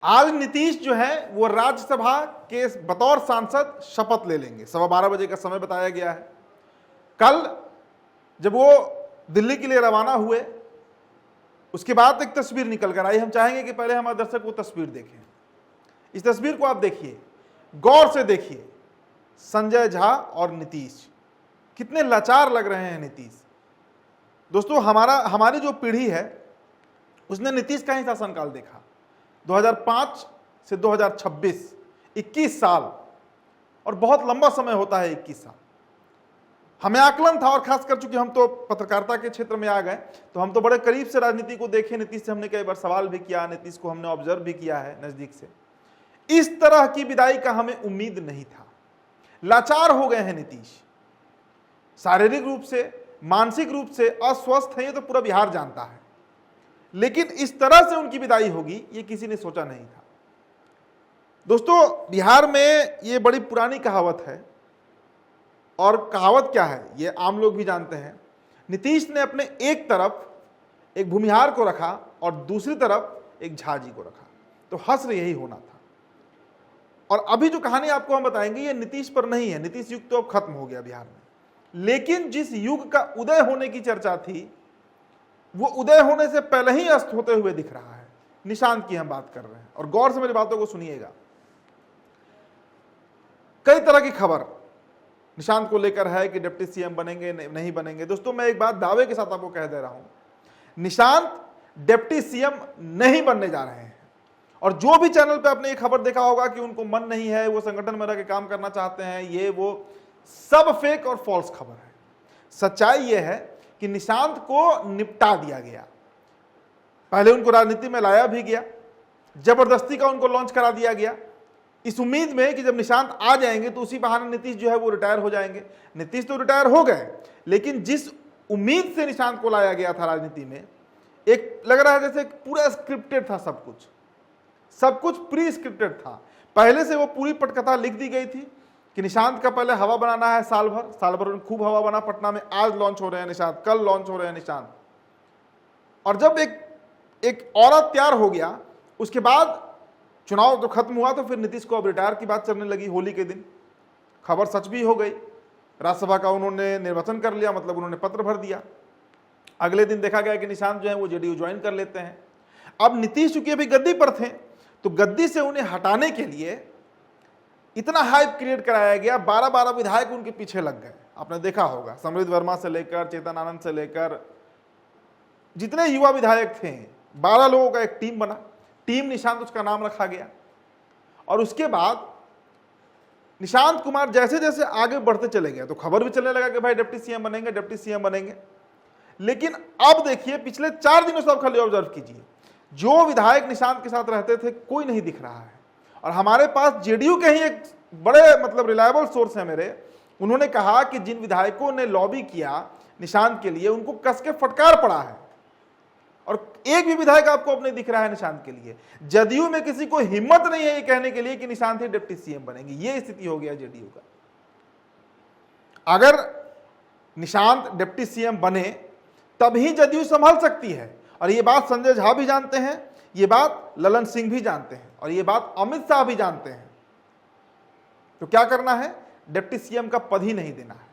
आज नीतीश जो है वो राज्यसभा के बतौर सांसद शपथ ले लेंगे। 12:15 का समय बताया गया है। कल जब वो दिल्ली के लिए रवाना हुए उसके बाद एक तस्वीर निकल कर आई। हम चाहेंगे कि पहले हमारे दर्शक वो तस्वीर देखें। इस तस्वीर को आप देखिए, गौर से देखिए। संजय झा और नीतीश, कितने लाचार लग रहे हैं नीतीश। दोस्तों, हमारी जो पीढ़ी है उसने नीतीश का ही शासनकाल देखा। 2005 से 2026 21 साल, और बहुत लंबा समय होता है 21 साल। हमें आकलन था, और खासकर चूंकि हम तो पत्रकारिता के क्षेत्र में आ गए तो हम तो बड़े करीब से राजनीति को देखे। नीतीश से हमने कई बार सवाल भी किया, नीतीश को हमने ऑब्जर्व भी किया है नजदीक से। इस तरह की विदाई का हमें उम्मीद नहीं था। लाचार हो गए हैं नीतीश, शारीरिक रूप से मानसिक रूप से अस्वस्थ है, ये तो पूरा बिहार जानता है। लेकिन इस तरह से उनकी विदाई होगी ये किसी ने सोचा नहीं था। दोस्तों, बिहार में ये बड़ी पुरानी कहावत है, और कहावत क्या है ये आम लोग भी जानते हैं। नीतीश ने अपने एक तरफ एक भूमिहार को रखा और दूसरी तरफ एक झा जी को रखा, तो हश्र यही होना था। और अभी जो कहानी आपको हम बताएंगे ये नीतीश पर नहीं है। नीतीश युग तो अब खत्म हो गया बिहार में, लेकिन जिस युग का उदय होने की चर्चा थी वो उदय होने से पहले ही अस्त होते हुए दिख रहा है। निशांत की हम बात कर रहे हैं, और गौर से मेरी बातों को सुनिएगा। कई तरह की खबर निशांत को लेकर है कि डिप्टी सीएम बनेंगे नहीं बनेंगे। दोस्तों, मैं एक बात दावे के साथ आपको कह दे रहा हूं, निशांत डिप्टी सीएम नहीं बनने जा रहे हैं। और जो भी चैनल पे आपने ये खबर देखा होगा कि उनको मन नहीं है, वो संगठन में रह के काम करना चाहते हैं, ये वो सब फेक और फॉल्स खबर है। सच्चाई ये है कि निशांत को निपटा दिया गया। पहले उनको राजनीति में लाया भी गया, जबरदस्ती का उनको लॉन्च करा दिया गया, इस उम्मीद में कि जब निशांत आ जाएंगे तो उसी बहाने नीतीश जो है वो रिटायर हो जाएंगे। नीतीश तो रिटायर हो गए, लेकिन जिस उम्मीद से निशांत को लाया गया था राजनीति में, एक लग रहा है जैसे पूरा स्क्रिप्टेड था। सब कुछ प्री स्क्रिप्टेड था। पहले से वो पूरी पटकथा लिख दी गई थी कि निशांत का पहले हवा बनाना है साल भर खूब हवा बना पटना में। आज लॉन्च हो रहे हैं निशांत, कल लॉन्च हो रहे हैं निशांत। और जब एक औरत तैयार हो गया, उसके बाद चुनाव जो खत्म हुआ तो फिर नीतीश को अब रिटायर की बात चलने लगी। होली के दिन खबर सच भी हो गई। राज्यसभा का उन्होंने निर्वाचन कर लिया, मतलब उन्होंने पत्र भर दिया। अगले दिन देखा गया कि निशांत जो है वो जेडीयू ज्वाइन कर लेते हैं। अब नीतीश चूंकि अभी गद्दी पर थे तो गद्दी से उन्हें हटाने के लिए इतना हाइप क्रिएट कराया गया। 12 विधायक उनके पीछे लग गए। आपने देखा होगा, समृद्ध वर्मा से लेकर चेतन आनंद से लेकर जितने युवा विधायक थे, 12 लोगों का एक टीम बना। टीम निशांत उसका नाम रखा गया। और उसके बाद निशांत कुमार जैसे जैसे आगे बढ़ते चले गए तो खबर भी चलने लगा कि भाई डिप्टी सीएम बनेंगे, डिप्टी सीएम बनेंगे। लेकिन अब देखिए, पिछले 4 दिनों से आप खाली ऑब्जर्व कीजिए, जो विधायक निशांत के साथ रहते थे कोई नहीं दिख रहा है। और हमारे पास जेडीयू के ही एक बड़े रिलायबल सोर्स है मेरे, उन्होंने कहा कि जिन विधायकों ने लॉबी किया निशांत के लिए उनको कस के फटकार पड़ा है, और एक भी विधायक आपको अब नहीं दिख रहा है निशांत के लिए। जदयू में किसी को हिम्मत नहीं है ये कहने के लिए कि निशांत ही डिप्टी सीएम बनेंगे। ये स्थिति हो गया जेडीयू का। अगर निशांत डिप्टी सीएम बने तभी जदयू संभल सकती है, और ये बात संजय झा भी जानते हैं, ये बात ललन सिंह भी जानते हैं, और ये बात अमित शाह भी जानते हैं। तो क्या करना है, डिप्टी सीएम का पद ही नहीं देना है,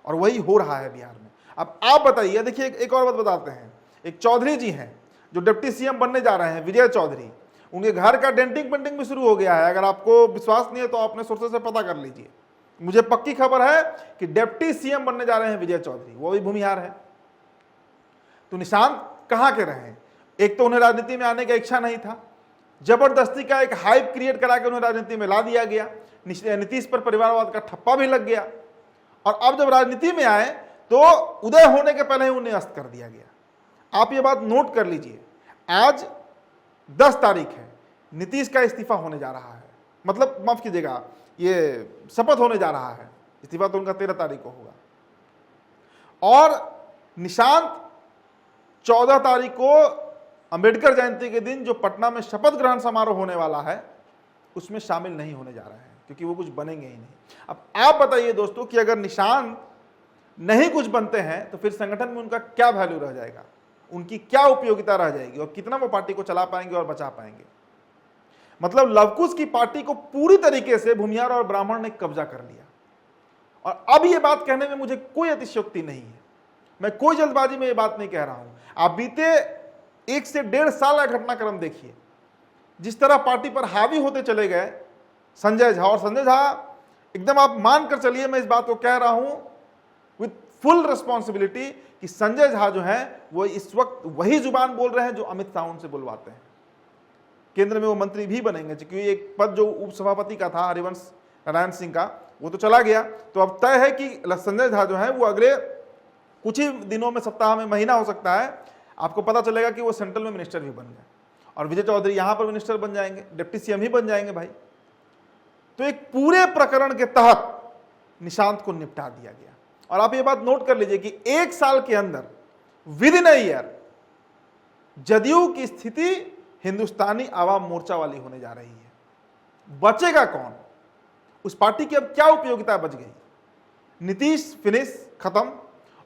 और वही हो रहा है बिहार में। अब आप बताइए, देखिए एक और बात बताते हैं। एक चौधरी जी हैं जो डिप्टी सीएम बनने जा रहे हैं, विजय चौधरी। उनके घर का डेंटिंग पेंटिंग भी शुरू हो गया है। अगर आपको विश्वास नहीं है तो अपने सोर्सेस से पता कर लीजिए। मुझे पक्की खबर है कि डिप्टी सीएम बनने जा रहे हैं विजय चौधरी, वो भी भूमिहार है। तो निशांत कहां के रहे? एक तो उन्हें राजनीति में आने की इच्छा नहीं था, जबरदस्ती का एक हाइप क्रिएट करा के उन्हें राजनीति में ला दिया गया। नीतीश पर परिवारवाद का ठप्पा भी लग गया, और अब जब राजनीति में आए तो उदय होने के पहले ही उन्हें अस्त कर दिया गया। आप ये बात नोट कर लीजिए, आज 10 तारीख है, नीतीश का इस्तीफा होने जा रहा है, मतलब माफ कीजिएगा, ये शपथ होने जा रहा है। इस्तीफा तो उनका 13 तारीख को होगा, और निशांत 14 तारीख को अंबेडकर जयंती के दिन जो पटना में शपथ ग्रहण समारोह होने वाला है उसमें शामिल नहीं होने जा रहे हैं, क्योंकि वो कुछ बनेंगे ही नहीं। अब आप बताइए दोस्तों कि अगर निशांत नहीं कुछ बनते हैं तो फिर संगठन में उनका क्या वैल्यू रह जाएगा, उनकी क्या उपयोगिता रह जाएगी, और कितना वो पार्टी को चला पाएंगे और बचा पाएंगे। मतलब लवकुश की पार्टी को पूरी तरीके से भूमिहार और ब्राह्मण ने कब्जा कर लिया। और अब ये बात कहने में मुझे कोई अतिशयोक्ति नहीं है, मैं कोई जल्दबाजी में ये बात नहीं कह रहा हूं। आप बीते 1 से 1.5 साल का घटनाक्रम देखिए, जिस तरह पार्टी पर हावी होते चले गए संजय झा। और संजय झा एकदम आप मान कर चलिए, मैं इस बात को कह रहा हूं विथ फुल रिस्पॉन्सिबिलिटी कि संजय झा जो है वो इस वक्त वही जुबान बोल रहे हैं जो अमित शाह उनसे बुलवाते हैं। केंद्र में वो मंत्री भी बनेंगे, क्योंकि एक पद जो उपसभापति का था हरिवंश नारायण सिंह का, वो तो चला गया। तो अब तय है कि संजय झा जो है वो अगले कुछ ही दिनों में, सप्ताह में, महीना हो सकता है, आपको पता चलेगा कि वो सेंट्रल में मिनिस्टर भी बन गए और विजय चौधरी यहां पर मिनिस्टर बन जाएंगे, डिप्टी सीएम ही बन जाएंगे भाई। तो एक पूरे प्रकरण के तहत निशांत को निपटा दिया गया। और आप ये बात नोट कर लीजिए कि 1 साल के अंदर, with in a year, JDU की स्थिति हिंदुस्तानी आवाम मोर्चा वाली होने जा रही है। बचेगा कौन? उस पार्टी की अब क्या उपयोगिता बच गई? नीतीश फिनिश, खत्म।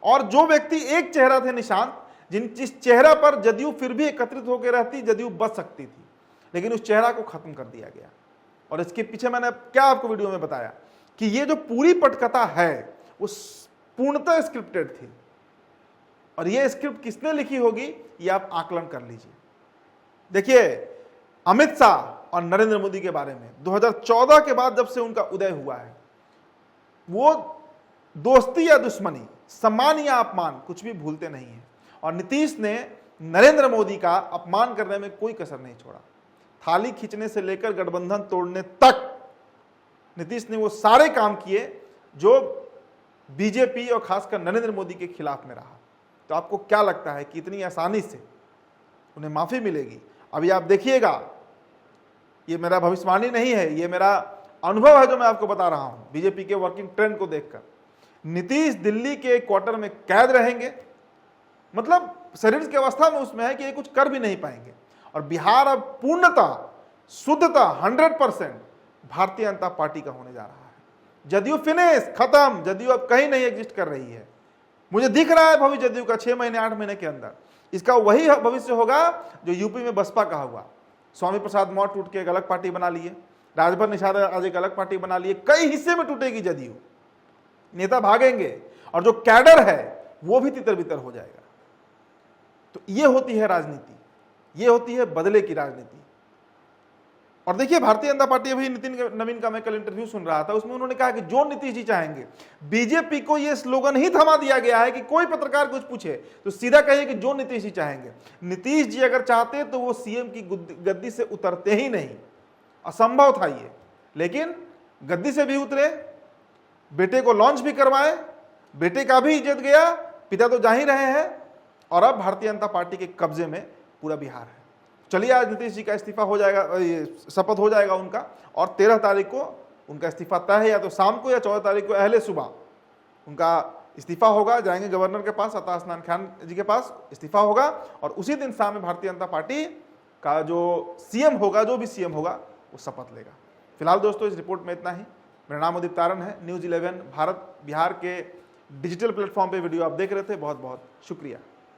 और जो व्यक्ति एक चेहरा थे निशांत, जिस चेहरा पर जदयू फिर भी एकत्रित होकर रहती, जदयू बच सकती थी, लेकिन उस चेहरा को खत्म कर दिया गया। और इसके पीछे मैंने क्या आपको वीडियो में बताया कि ये जो पूरी पटकथा है वो पूर्णतः स्क्रिप्टेड थी। और ये स्क्रिप्ट किसने लिखी होगी ये आप आकलन कर लीजिए। देखिए, अमित शाह और नरेंद्र मोदी के बारे में 2014 के बाद जब से उनका उदय हुआ है, वो दोस्ती या दुश्मनी, सम्मान या अपमान कुछ भी भूलते नहीं है। और नीतीश ने नरेंद्र मोदी का अपमान करने में कोई कसर नहीं छोड़ा। थाली खींचने से लेकर गठबंधन तोड़ने तक नीतीश ने वो सारे काम किए जो बीजेपी और खासकर नरेंद्र मोदी के खिलाफ में रहा। तो आपको क्या लगता है कि इतनी आसानी से उन्हें माफी मिलेगी? अभी आप देखिएगा, ये मेरा भविष्यवाणी नहीं है, ये मेरा अनुभव है जो मैं आपको बता रहा हूं बीजेपी के वर्किंग ट्रेंड को देखकर। नीतीश दिल्ली के क्वार्टर में कैद रहेंगे, मतलब शरीर की अवस्था में उसमें है कि ये कुछ कर भी नहीं पाएंगे। और बिहार अब पूर्णतः, शुद्धतः 100% भारतीय जनता पार्टी का होने जा रहा है। जदयू फिनिश, खत्म। जदयू अब कहीं नहीं एग्जिस्ट कर रही है। मुझे दिख रहा है भविष्य जदयू का 6 महीने 8 महीने के अंदर इसका वही भविष्य होगा जो यूपी में बसपा का हुआ। स्वामी प्रसाद मौर्य टूट के एक अलग पार्टी बना लिए, राजभर निषाद आज एक अलग पार्टी बना लिए, कई हिस्से में टूटेगी जदयू, नेता भागेंगे और जो कैडर है वो भी तितर बितर हो जाएगा। तो ये होती है राजनीति, ये होती है बदले की राजनीति। और देखिए, भारतीय जनता पार्टी, अभी नितिन नवीन का मैं कल इंटरव्यू सुन रहा था, उसमें उन्होंने कहा कि जो नीतीश जी चाहेंगे, बीजेपी को ये स्लोगन ही थमा दिया गया है कि कोई पत्रकार कुछ पूछे तो सीधा कहिए कि जो नीतीश जी चाहेंगे। नीतीश जी अगर चाहते तो वो सीएम की गद्दी से उतरते ही नहीं, असंभव था ये। लेकिन गद्दी से भी उतरे, बेटे को लॉन्च भी करवाए, बेटे का भी इज्जत गया, पिता तो जा ही रहे हैं, और अब भारतीय जनता पार्टी के कब्जे में पूरा बिहार है। चलिए, आज नीतीश जी का इस्तीफा हो जाएगा, शपथ हो जाएगा उनका, और 13 तारीख को उनका इस्तीफा तय है, या तो शाम को या 14 तारीख को अहले सुबह उनका इस्तीफा होगा। जाएंगे गवर्नर के पास, अता हसनैन खान जी के पास, इस्तीफा होगा, और उसी दिन शाम में भारतीय जनता पार्टी का जो सीएम होगा, जो भी सीएम होगा, वो शपथ लेगा। फिलहाल दोस्तों, इस रिपोर्ट में इतना ही। मेरा नाम उदित तारण है। न्यूज़ 11 भारत बिहार के डिजिटल प्लेटफॉर्म पे वीडियो आप देख रहे थे, बहुत बहुत शुक्रिया।